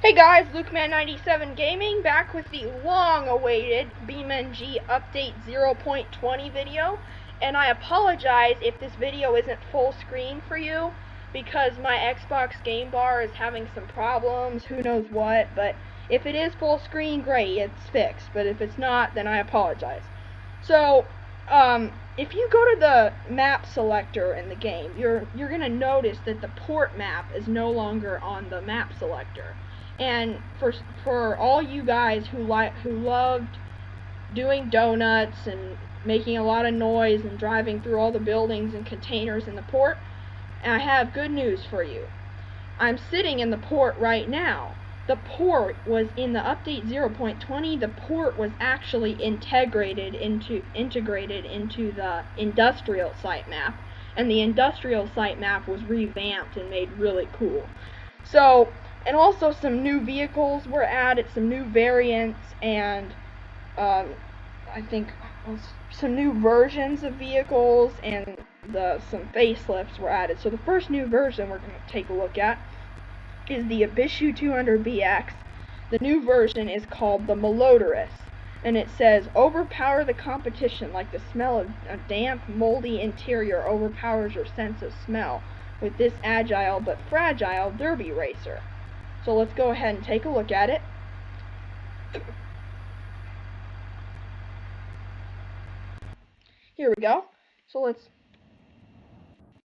Hey guys, LukeMan97 Gaming back with the long-awaited BeamNG Update 0.20 video, and I apologize if this video isn't full screen for you because my Xbox game bar is having some problems, who knows what, but if it is full screen, great, it's fixed, but if it's not, then I apologize. So, if you go to the map selector in the game, you're going to notice that the port map is no longer on the map selector. And for all you guys who loved doing donuts and making a lot of noise and driving through all the buildings and containers in the port, I have good news for you. I'm sitting in the port right now. The port was in the update 0.20. The port was actually integrated into the industrial site map, and the industrial site map was revamped and made really cool. So, and also some new vehicles were added, some new variants, and I think some new versions of vehicles, and some facelifts were added. So the first new version we're going to take a look at is the 0.20-BeamNG. The new version is called the Malodorous, and it says, overpower the competition like the smell of a damp, moldy interior overpowers your sense of smell with this agile but fragile derby racer. So let's go ahead and take a look at it. Here we go. So let's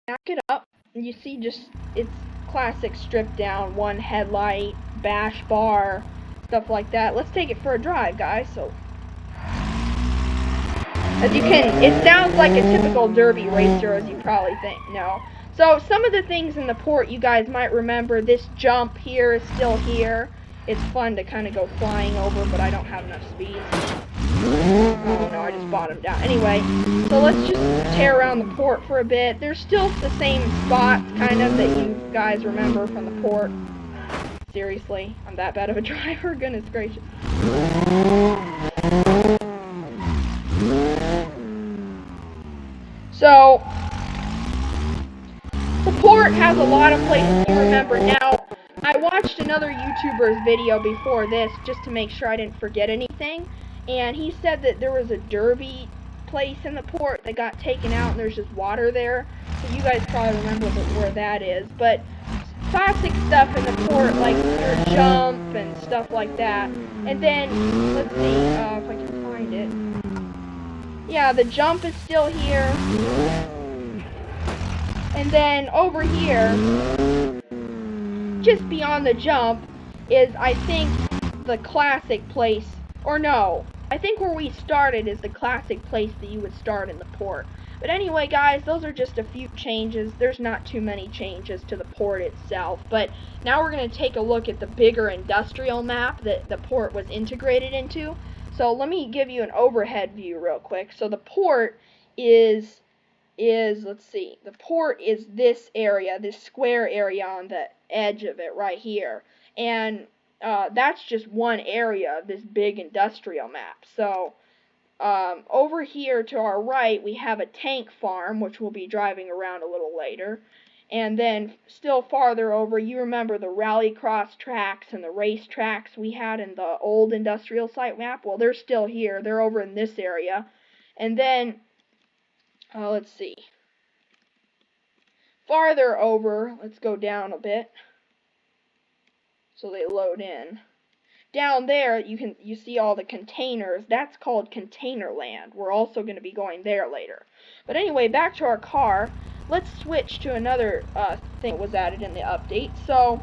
back it up. You see just it's classic stripped down, one headlight, bash bar, stuff like that. Let's take it for a drive, guys. So as you can, it sounds like a typical derby racer, as you probably know. So some of the things in the port you guys might remember, this jump here is still here. It's fun to kind of go flying over, but I don't have enough speed. Oh no, I just bottomed out. Anyway, so let's just tear around the port for a bit. There's still the same spots, kind of, that you guys remember from the port. Seriously, I'm that bad of a driver, goodness gracious. So, the port has a lot of places you remember. Now, I watched another YouTuber's video before this just to make sure I didn't forget anything, and he said that there was a derby place in the port that got taken out and there's just water there, so you guys probably remember where that is. But classic stuff in the port, like your jump and stuff like that. And then, let's see if I can find it. Yeah, the jump is still here. And then over here, just beyond the jump, is, I think, the classic place. Or no, I think where we started is the classic place that you would start in the port. But anyway, guys, those are just a few changes. There's not too many changes to the port itself. But now we're going to take a look at the bigger industrial map that the port was integrated into. So let me give you an overhead view real quick. So the port is let's see, the port is this area, this square area on the edge of it right here. And that's just one area of this big industrial map. So over here to our right, we have a tank farm, which we'll be driving around a little later. And then still farther over, you remember the rallycross tracks and the race tracks we had in the old industrial site map? Well, they're still here. They're over in this area. And then, let's see. Farther over, let's go down a bit so they load in. Down there, you see all the containers. That's called container land. We're also going to be going there later. But anyway, back to our car. Let's switch to another thing that was added in the update. So,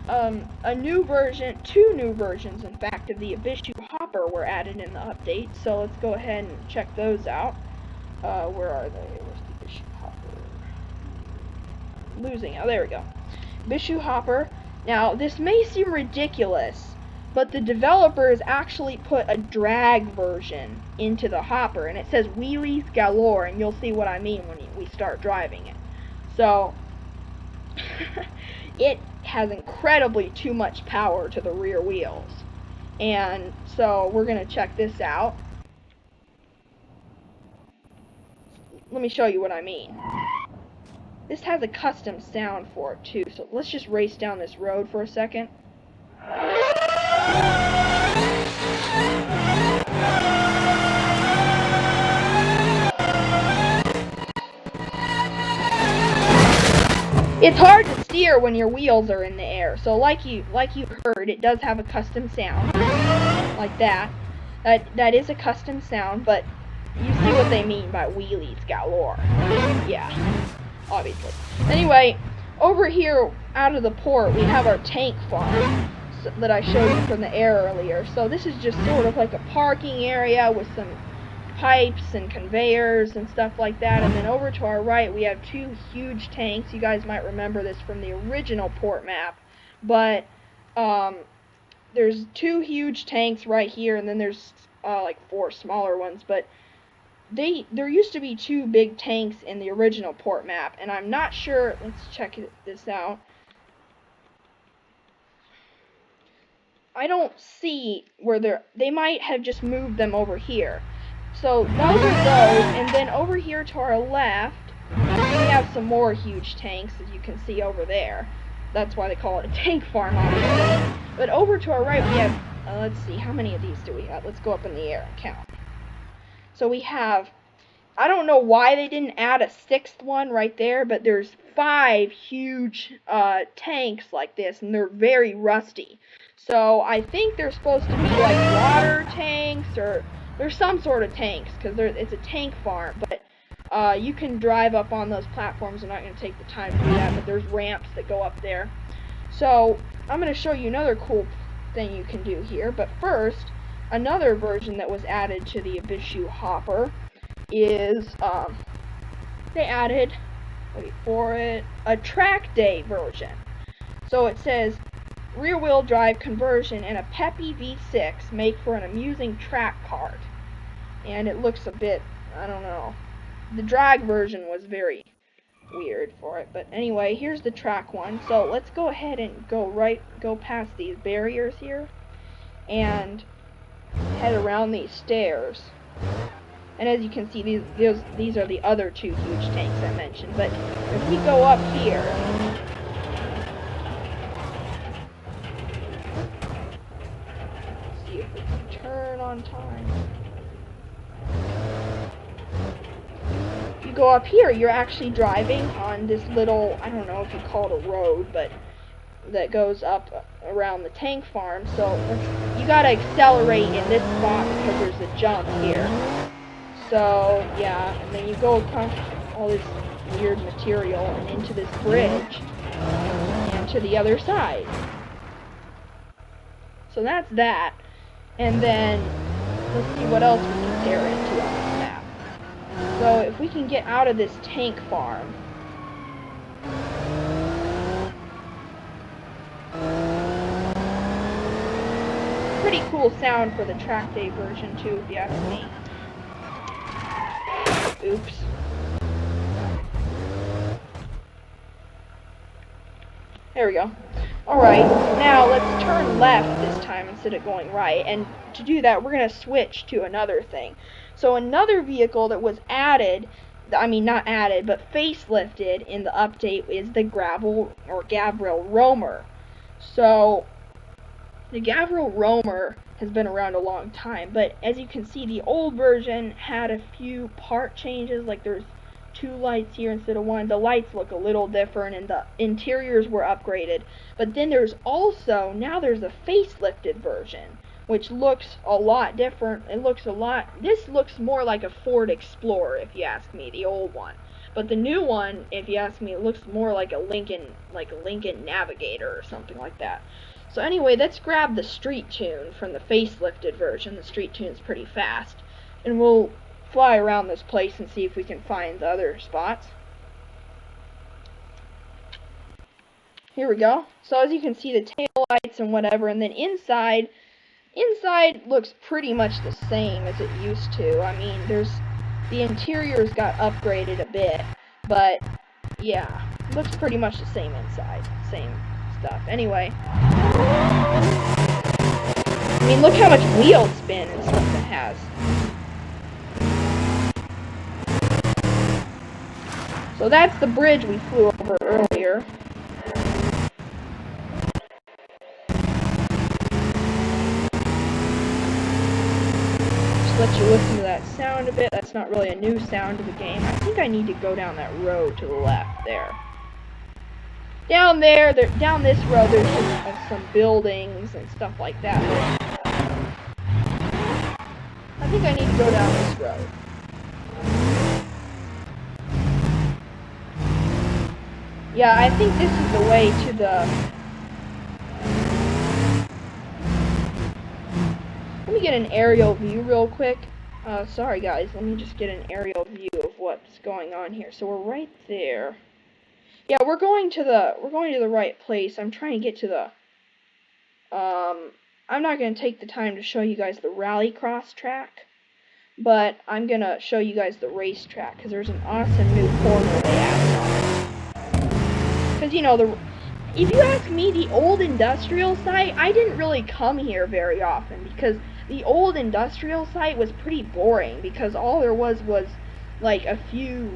a new version, two new versions, in fact, of the Ibishu Hopper were added in the update. So let's go ahead and check those out. Where are they? Where's the Ibishu Hopper? Losing. Oh, there we go. Ibishu Hopper. Now, this may seem ridiculous, but the developers actually put a drag version into the hopper, and it says wheelies galore, and you'll see what I mean when we start driving it. So, it has incredibly too much power to the rear wheels. And so, we're going to check this out. Let me show you what I mean. This has a custom sound for it too, so let's just race down this road for a second. It's hard to steer when your wheels are in the air. So like you heard, it does have a custom sound like that. That is a custom sound, but you see what they mean by wheelies galore. Yeah, obviously. Anyway, over here out of the port, we have our tank farm that I showed you from the air earlier. So this is just sort of like a parking area with some pipes and conveyors and stuff like that. And then over to our right, we have two huge tanks. You guys might remember this from the original port map, but there's two huge tanks right here, and then there's like four smaller ones. But there used to be two big tanks in the original port map, and I'm not sure. Let's check this out. I don't see where they might have just moved them over here. So those are those, and then over here to our left, we have some more huge tanks, as you can see over there. That's why they call it a tank farm, obviously. But over to our right, we have, let's see, how many of these do we have? Let's go up in the air and count. So we have, I don't know why they didn't add a sixth one right there, but there's 5 huge tanks like this, and they're very rusty. So I think they're supposed to be like water tanks, or there's some sort of tanks, because it's a tank farm. But you can drive up on those platforms. I'm not going to take the time to do that, but there's ramps that go up there. So I'm going to show you another cool thing you can do here. But first, another version that was added to the Abishu hopper is they added, wait for it, a track day version. So it says rear-wheel drive conversion and a peppy V6 make for an amusing track kart. And it looks a bit, I don't know. The drag version was very weird for it, but anyway, here's the track one. So let's go ahead and go past these barriers here and head around these stairs. And as you can see, these are the other two huge tanks I mentioned. But if we go up here, let's see if we can turn on time. If you go up here, you're actually driving on this little, I don't know if you call it a road, but that goes up around the tank farm. So you gotta accelerate in this spot because there's a jump here. So, yeah, and then you go across all this weird material and into this bridge and to the other side. So that's that. And then, let's see what else we can tear into on this map. So, if we can get out of this tank farm. Pretty cool sound for the track day version too, if you ask me. Oops. There we go. Alright, now let's turn left this time instead of going right. And to do that, we're going to switch to another thing. So another vehicle that was added, I mean not added, but facelifted in the update is the Gavril Roamer. So the Gavril Roamer has been around a long time, but as you can see, the old version had a few part changes, like there's 2 lights here instead of 1. The lights look a little different, and the interiors were upgraded. But then there's also, now there's a facelifted version, which looks a lot different. This looks more like a Ford Explorer, if you ask me, the old one. But the new one, if you ask me, it looks more like a Lincoln Navigator or something like that. So anyway, let's grab the Street Tune from the facelifted version. The Street Tune's pretty fast. And we'll fly around this place and see if we can find the other spots. Here we go. So as you can see, the tail lights and whatever, and then inside looks pretty much the same as it used to. I mean, the interiors got upgraded a bit, but yeah, looks pretty much the same inside. Same stuff. Anyway, I mean, look how much wheel spin and stuff it has. So that's the bridge we flew over earlier. sound of it. That's not really a new sound of the game. I think I need to go down that road to the left there. Down there, down this road, there's just some buildings and stuff like that. I think I need to go down this road. Yeah, I think this is the way to the... Let me get an aerial view real quick. Sorry guys, let me just get an aerial view of what's going on here. So we're right there. Yeah, we're going to the right place. I'm trying to get to the I'm not going to take the time to show you guys the rallycross track, but I'm going to show you guys the racetrack because there's an awesome new corner they added on it. Because you know, if you ask me, the old industrial site, I didn't really come here very often because the old industrial site was pretty boring because all there was like a few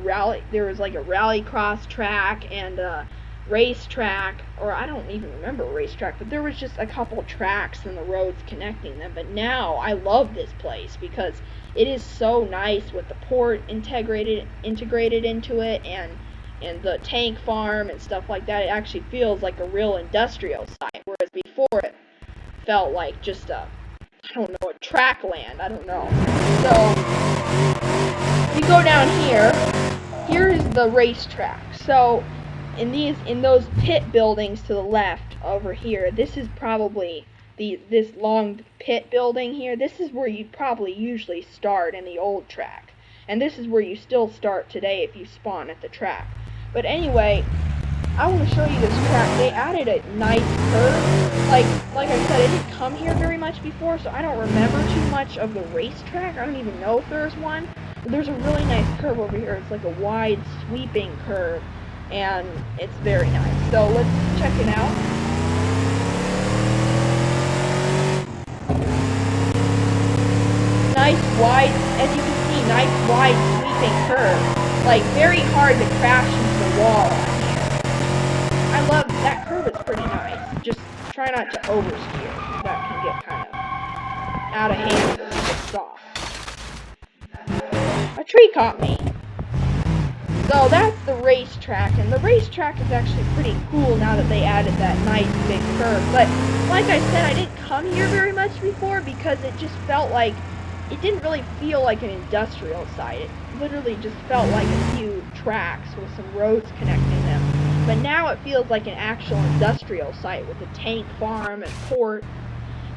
there was like a rallycross track and a racetrack, or I don't even remember a racetrack, but there was just a couple tracks and the roads connecting them. But now I love this place because it is so nice with the port integrated into it and the tank farm and stuff like that. It actually feels like a real industrial site, whereas before it felt like just a, I don't know, a track land, I don't know. So, you go down here, here's the racetrack. So, in those pit buildings to the left over here, this is probably this long pit building here. This is where you'd probably usually start in the old track. And this is where you still start today if you spawn at the track. But anyway, I want to show you this track. They added a nice curve. Like I said, I didn't come here very much before, so I don't remember too much of the racetrack. I don't even know if there's one. But there's a really nice curve over here. It's like a wide, sweeping curve, and it's very nice. So let's check it out. Nice wide, as you can see, nice wide sweeping curve. Like, very hard to crash into the wall on here. I love that curve, is pretty nice. Just try not to oversteer. That can get kind of out of hand when it gets off. A tree caught me. So that's the racetrack, and the racetrack is actually pretty cool now that they added that nice big curve. But like I said, I didn't come here very much before because it just felt like, it didn't really feel like an industrial site. It literally just felt like a few tracks with some roads connecting them. But now it feels like an actual industrial site with a tank farm and port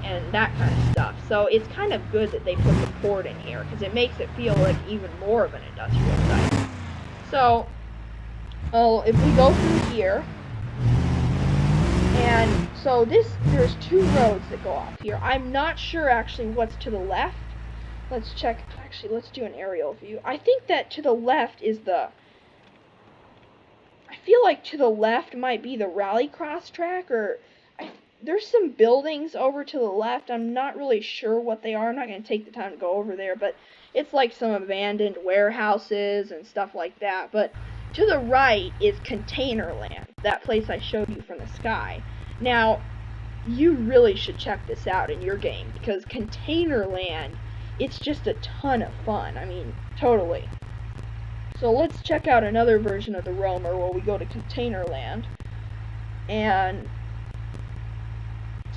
and that kind of stuff. So it's kind of good that they put the port in here because it makes it feel like even more of an industrial site. So, if we go through here, and so there's two roads that go off here. I'm not sure actually what's to the left. Let's check. Actually, let's do an aerial view. I think that to the left is I feel like to the left might be the rallycross track, or there's some buildings over to the left. I'm not really sure what they are. I'm not going to take the time to go over there, but it's like some abandoned warehouses and stuff like that. But to the right is Containerland, that place I showed you from the sky. Now, you really should check this out in your game, because Containerland, it's just a ton of fun. I mean, totally. So let's check out another version of the Roamer where we go to Containerland. And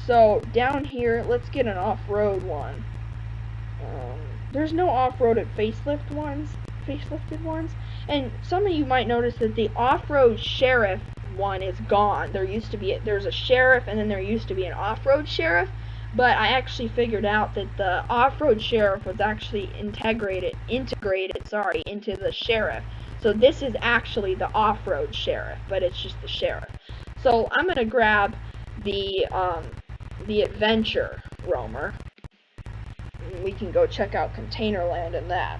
so down here, let's get an off-road one. There's no off-roaded facelifted ones. And some of you might notice that the off-road sheriff one is gone. There's a sheriff, and then there used to be an off-road sheriff. But I actually figured out that the off-road sheriff was actually integrated into the sheriff. So this is actually the off-road sheriff, but it's just the sheriff. So I'm gonna grab the adventure roamer. We can go check out Containerland and that.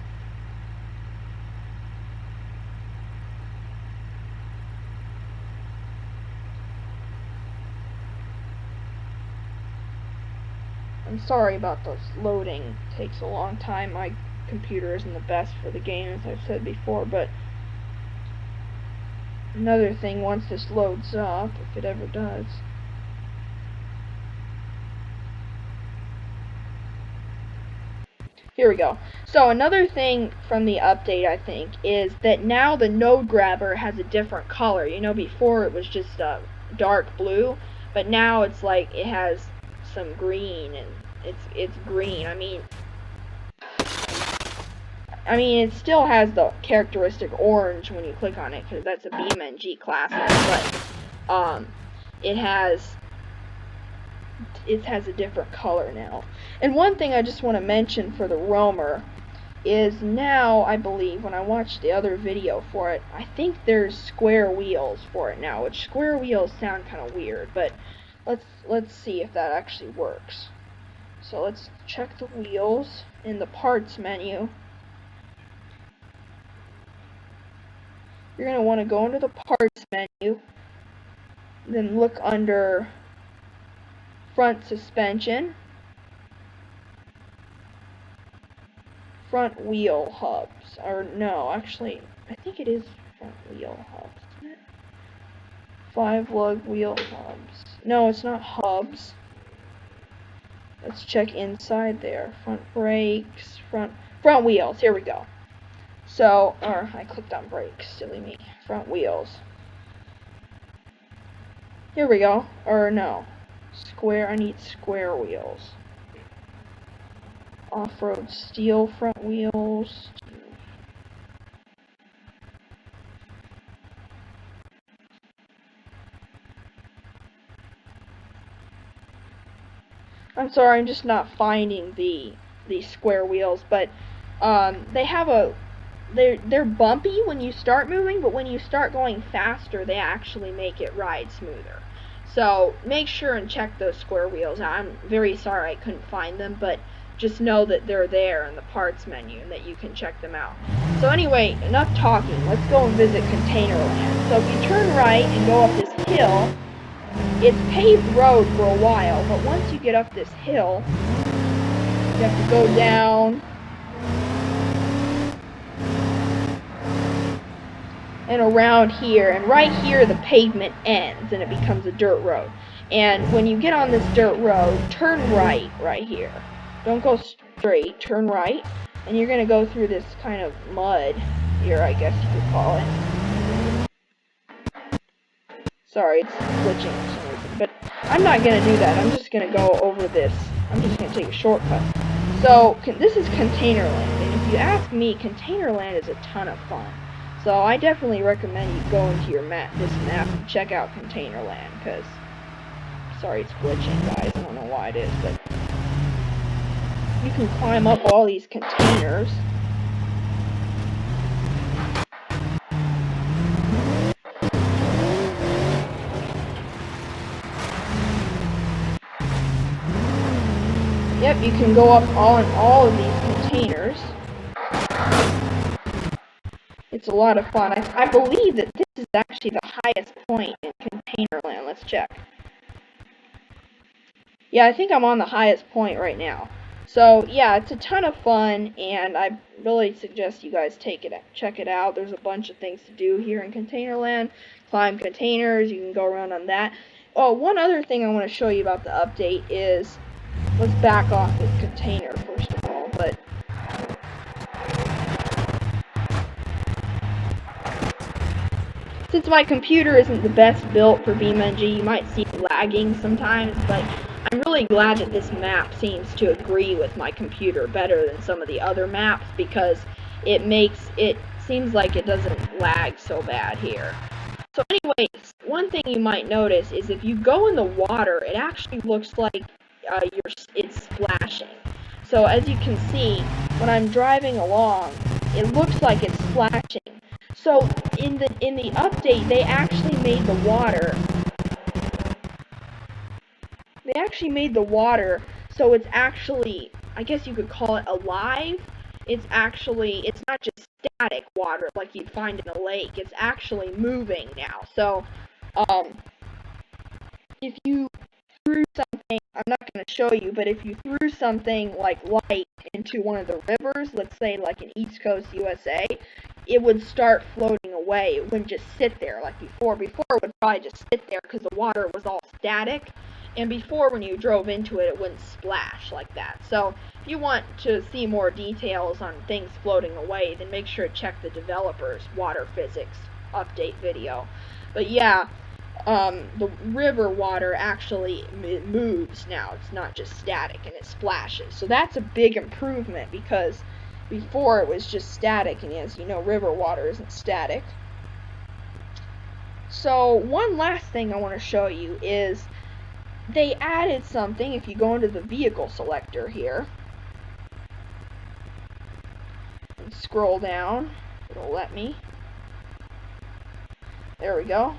I'm sorry about this loading. It takes a long time. My computer isn't the best for the game, as I've said before, but another thing, once this loads up, if it ever does. Here we go. So another thing from the update, I think, is that now the node grabber has a different color. You know, before it was just dark blue, but now it's like it has some green, and it's green. I mean, it still has the characteristic orange when you click on it, because that's a BeamNG classic, but it has a different color now. And one thing I just want to mention for the roamer is now, I believe, when I watched the other video for it, I think there's square wheels for it now, which square wheels sound kind of weird, but let's see if that actually works. So let's check the wheels in the parts menu. You're going to want to go into the parts menu, then look under front suspension, front wheel hubs, or no, actually, I think it is front wheel hubs, isn't it? 5 lug wheel hubs. No, it's not hubs. Let's check inside there. Front brakes, front wheels. Here we go. So, or I clicked on brakes, silly me. Front wheels. Here we go. Or no, square. I need square wheels. Off-road steel front wheels. I'm sorry, I'm just not finding the square wheels, but they have they're bumpy when you start moving, but when you start going faster, they actually make it ride smoother. So make sure and check those square wheels out. I'm very sorry I couldn't find them, but just know that they're there in the parts menu and that you can check them out. So anyway, enough talking. Let's go and visit Containerland. So if you turn right and go up this hill, it's paved road for a while, but once you get up this hill, you have to go down and around here, and right here the pavement ends and it becomes a dirt road. And when you get on this dirt road, turn right here. Don't go straight, turn right, and you're going to go through this kind of mud here, I guess you could call it. Sorry, it's glitching for some reason, but I'm not going to do that. I'm just going to go over this. I'm just going to take a shortcut. So, this is Containerland, and if you ask me, Containerland is a ton of fun. So, I definitely recommend you go into this map and check out Containerland, because, sorry, it's glitching, guys. I don't know why it is, but you can climb up all these containers. Yep, you can go up all of these containers. It's a lot of fun. I believe that this is actually the highest point in Containerland. Let's check. Yeah, I think I'm on the highest point right now. So, yeah, it's a ton of fun, and I really suggest you guys check it out. There's a bunch of things to do here in Containerland. Climb containers, you can go around on that. Oh, one other thing I want to show you about the update is, let's back off this container first of all, but since my computer isn't the best built for BeamNG, you might see it lagging sometimes, but I'm really glad that this map seems to agree with my computer better than some of the other maps, because it seems like it doesn't lag so bad here. So anyways, one thing you might notice is if you go in the water, it actually looks like it's splashing. So as you can see, when I'm driving along, it looks like it's splashing. So in the update, they actually made the water. So it's actually, I guess you could call it alive. It's not just static water like you'd find in a lake. It's actually moving now. So, if you threw something, I'm not going to show you, but if you threw something like light into one of the rivers, let's say like in East Coast USA, it would start floating away. It wouldn't just sit there like before. Before it would probably just sit there because the water was all static, And before, when you drove into it, it wouldn't splash like that. So if you want to see more details on things floating away, then make sure to check the developer's water physics update video. But yeah, the river water actually moves now. It's not just static and it splashes. So that's a big improvement, because before it was just static, and as you know, river water isn't static. So one last thing I want to show you is they added something. If you go into the vehicle selector here and scroll down, it'll let me. There we go.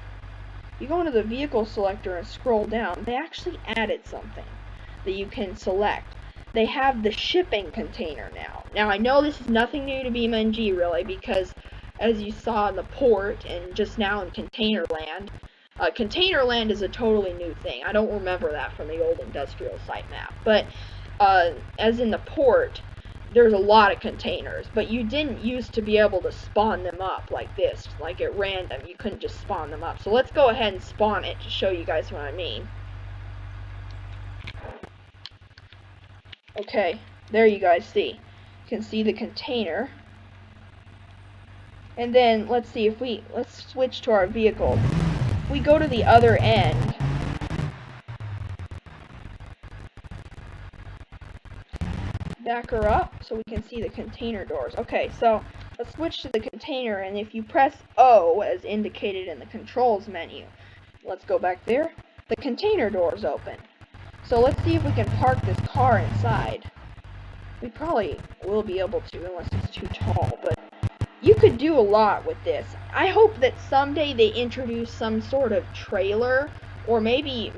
You go into the vehicle selector and scroll down, they actually added something that you can select. They have the shipping container now. Now I know this is nothing new to BeamNG really, because as you saw in the port and just now in Containerland, Containerland is a totally new thing. I don't remember that from the old industrial site map, but as in the port, there's a lot of containers, but you didn't used to be able to spawn them up like this, like at random. You couldn't just spawn them up. So let's go ahead and spawn it to show you guys what I mean. Okay, there you guys see. You can see the container. And then let's see if let's switch to our vehicle. If we go to the other end, back her up so we can see the container doors. Okay, so let's switch to the container, and if you press O as indicated in the controls menu, let's go back there, the container doors open. So let's see if we can park this car inside. We probably will be able to unless it's too tall, but you could do a lot with this. I hope that someday they introduce some sort of trailer, or maybe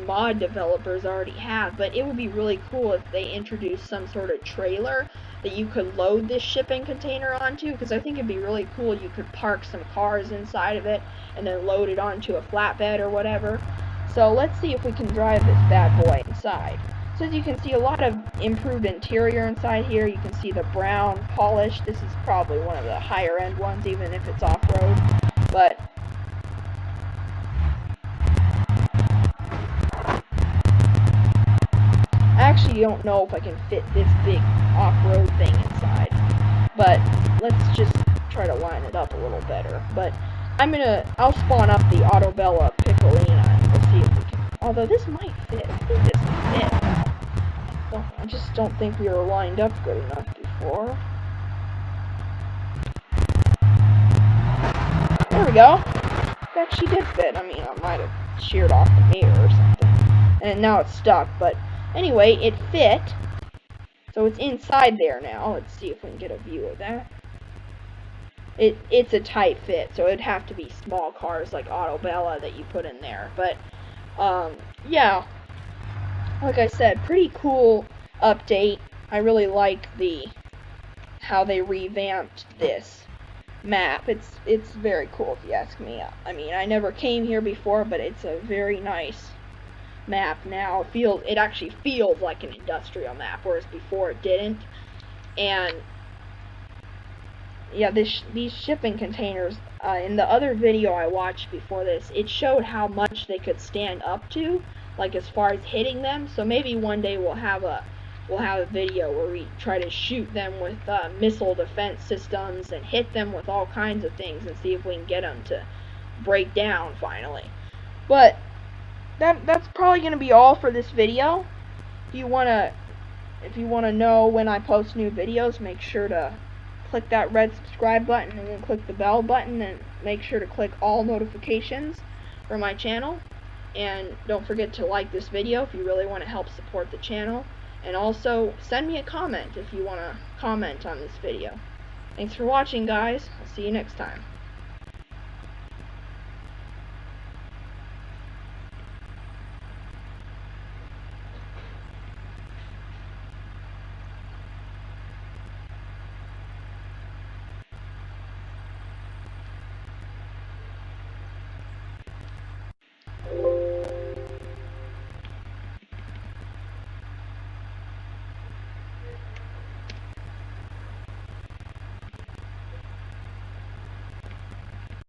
mod developers already have, but it would be really cool if they introduced some sort of trailer that you could load this shipping container onto, because I think it'd be really cool. You could park some cars inside of it and then load it onto a flatbed or whatever. So let's see if we can drive this bad boy inside. So as you can see, a lot of improved interior inside here. You can see the brown polish. This is probably one of the higher end ones, even if it's off-road. But I actually don't know if I can fit this big off-road thing inside. But let's just try to line it up a little better. But I'll spawn up the Autobella Piccolina, and we'll see if we can. Although this might fit. I think this can fit. I just don't think we were lined up good enough before. There we go. It actually did fit. I mean, I might have sheared off the mirror or something. And now it's stuck, but anyway, it fit. So it's inside there now. Let's see if we can get a view of that. It's a tight fit, so it'd have to be small cars like Autobella that you put in there. But, yeah. Like I said, pretty cool update. I really like how they revamped this map. It's very cool if you ask me. I mean, I never came here before, but it's a very nice map now. It actually feels like an industrial map, whereas before it didn't. And yeah, these shipping containers, in the other video I watched before this, it showed how much they could stand up to, like as far as hitting them. So maybe one day we'll have a video where we try to shoot them with missile defense systems and hit them with all kinds of things and see if we can get them to break down finally. But that's probably going to be all for this video. If you want to know when I post new videos, make sure to click that red subscribe button and then click the bell button, and make sure to click all notifications for my channel. And don't forget to like this video if you really want to help support the channel. And also, send me a comment if you want to comment on this video. Thanks for watching, guys. I'll see you next time.